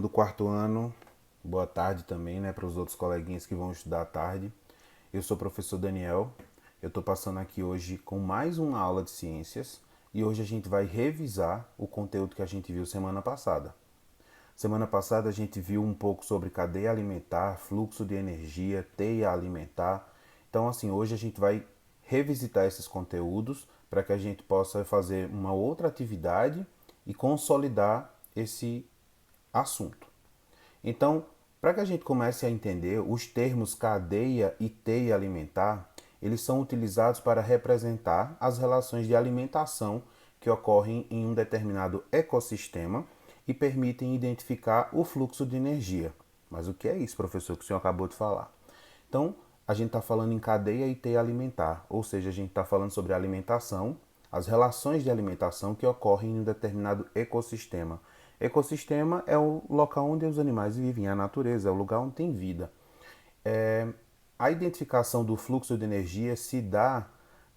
do quarto ano, boa tarde também, né, para os outros coleguinhas que vão estudar à tarde. Eu sou o professor Daniel, eu estou passando aqui hoje com mais uma aula de ciências e hoje a gente vai revisar o conteúdo que a gente viu semana passada. Semana passada a gente viu um pouco sobre cadeia alimentar, fluxo de energia, teia alimentar. Então, assim, hoje a gente vai revisitar esses conteúdos para que a gente possa fazer uma outra atividade e consolidar esse assunto. Então, para que a gente comece a entender, os termos cadeia e teia alimentar, eles são utilizados para representar as relações de alimentação que ocorrem em um determinado ecossistema e permitem identificar o fluxo de energia. Mas o que é isso, professor, que o senhor acabou de falar? Então, a gente está falando em cadeia e teia alimentar, ou seja, a gente está falando sobre alimentação, as relações de alimentação que ocorrem em um determinado ecossistema. Ecossistema é o local onde os animais vivem, a natureza, é o lugar onde tem vida. A identificação do fluxo de energia se dá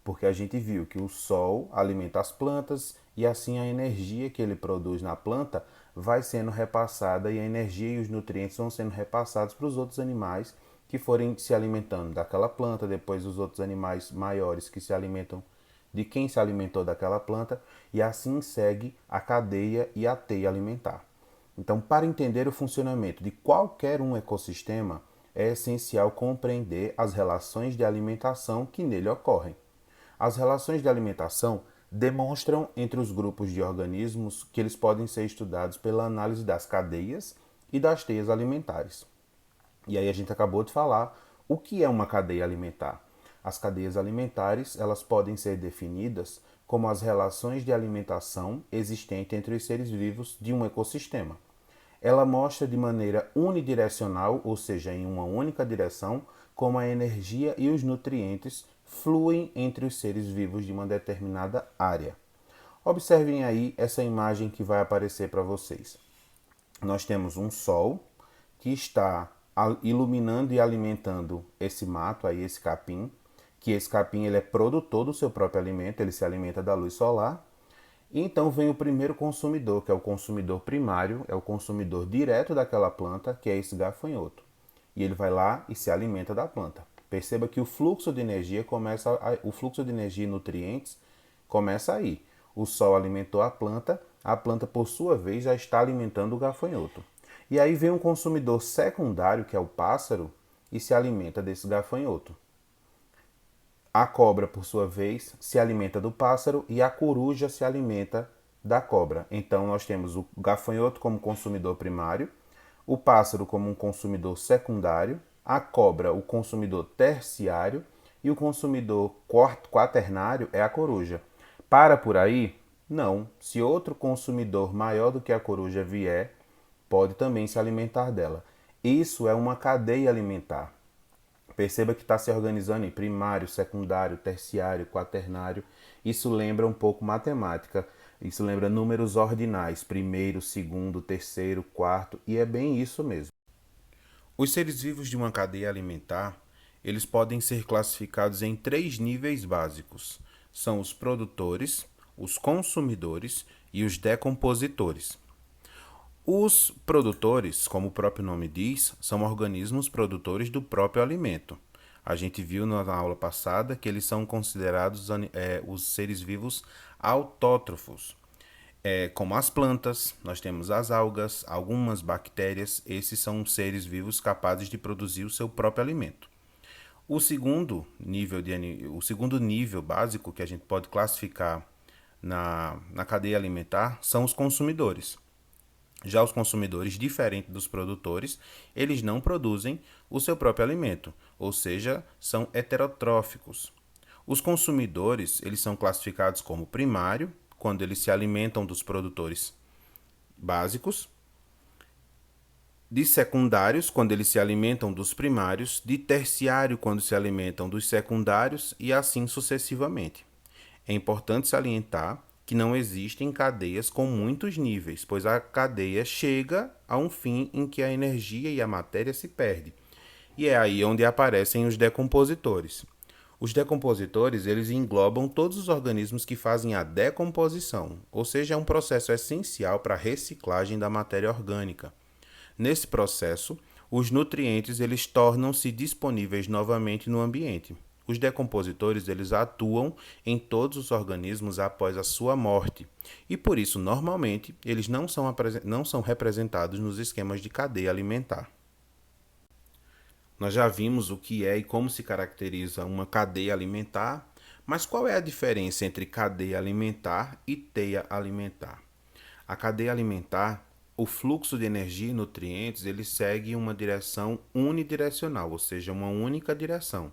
porque a gente viu que o sol alimenta as plantas e assim a energia que ele produz na planta vai sendo repassada e a energia e os nutrientes vão sendo repassados para os outros animais que forem se alimentando daquela planta, depois os outros animais maiores que se alimentam de quem se alimentou daquela planta e assim segue a cadeia e a teia alimentar. Então, para entender o funcionamento de qualquer um ecossistema, é essencial compreender as relações de alimentação que nele ocorrem. As relações de alimentação demonstram entre os grupos de organismos que eles podem ser estudados pela análise das cadeias e das teias alimentares. E aí a gente acabou de falar o que é uma cadeia alimentar. As cadeias alimentares, elas podem ser definidas como as relações de alimentação existentes entre os seres vivos de um ecossistema. Ela mostra de maneira unidirecional, ou seja, em uma única direção, como a energia e os nutrientes fluem entre os seres vivos de uma determinada área. Observem aí essa imagem que vai aparecer para vocês. Nós temos um sol que está iluminando e alimentando esse mato, aí esse capim, que esse capim ele é produtor do seu próprio alimento, ele se alimenta da luz solar. E então vem o primeiro consumidor, que é o consumidor primário, é o consumidor direto daquela planta, que é esse gafanhoto. E ele vai lá e se alimenta da planta. Perceba que o fluxo de energia o fluxo de energia e nutrientes começa aí. O sol alimentou a planta por sua vez já está alimentando o gafanhoto. E aí vem um consumidor secundário, que é o pássaro, e se alimenta desse gafanhoto. A cobra, por sua vez, se alimenta do pássaro e a coruja se alimenta da cobra. Então nós temos o gafanhoto como consumidor primário, o pássaro como um consumidor secundário, a cobra o consumidor terciário e o consumidor quaternário é a coruja. Para por aí? Não. Se outro consumidor maior do que a coruja vier, pode também se alimentar dela. Isso é uma cadeia alimentar. Perceba que está se organizando em primário, secundário, terciário, quaternário. Isso lembra um pouco matemática. Isso lembra números ordinais, primeiro, segundo, terceiro, quarto, e é bem isso mesmo. Os seres vivos de uma cadeia alimentar, eles podem ser classificados em três níveis básicos. São os produtores, os consumidores e os decompositores. Os produtores, como o próprio nome diz, são organismos produtores do próprio alimento. A gente viu na aula passada que eles são considerados os seres vivos autótrofos. Como as plantas, nós temos as algas, algumas bactérias, esses são seres vivos capazes de produzir o seu próprio alimento. O segundo nível básico que a gente pode classificar na cadeia alimentar são os consumidores. Já os consumidores, diferente dos produtores, eles não produzem o seu próprio alimento, ou seja, são heterotróficos. Os consumidores, eles são classificados como primário, quando eles se alimentam dos produtores básicos, de secundários, quando eles se alimentam dos primários, de terciário, quando se alimentam dos secundários e assim sucessivamente. É importante salientar que não existem cadeias com muitos níveis, pois a cadeia chega a um fim em que a energia e a matéria se perdem. E é aí onde aparecem os decompositores. Os decompositores, eles englobam todos os organismos que fazem a decomposição, ou seja, é um processo essencial para a reciclagem da matéria orgânica. Nesse processo, os nutrientes eles tornam-se disponíveis novamente no ambiente. Os decompositores eles atuam em todos os organismos após a sua morte e por isso normalmente eles não são representados nos esquemas de cadeia alimentar. Nós já vimos o que é e como se caracteriza uma cadeia alimentar, mas qual é a diferença entre cadeia alimentar e teia alimentar? A cadeia alimentar, o fluxo de energia e nutrientes, ele segue uma direção unidirecional, ou seja, uma única direção.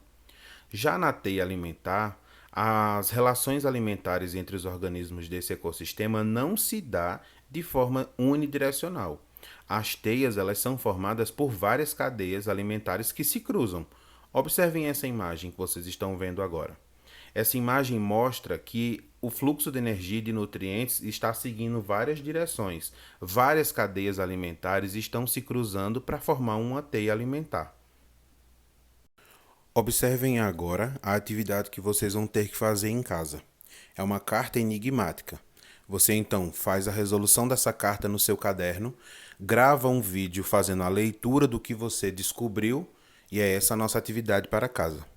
Já na teia alimentar, as relações alimentares entre os organismos desse ecossistema não se dá de forma unidirecional. As teias elas são formadas por várias cadeias alimentares que se cruzam. Observem essa imagem que vocês estão vendo agora. Essa imagem mostra que o fluxo de energia e de nutrientes está seguindo várias direções. Várias cadeias alimentares estão se cruzando para formar uma teia alimentar. Observem agora a atividade que vocês vão ter que fazer em casa. É uma carta enigmática. Você então faz a resolução dessa carta no seu caderno, grava um vídeo fazendo a leitura do que você descobriu e é essa a nossa atividade para casa.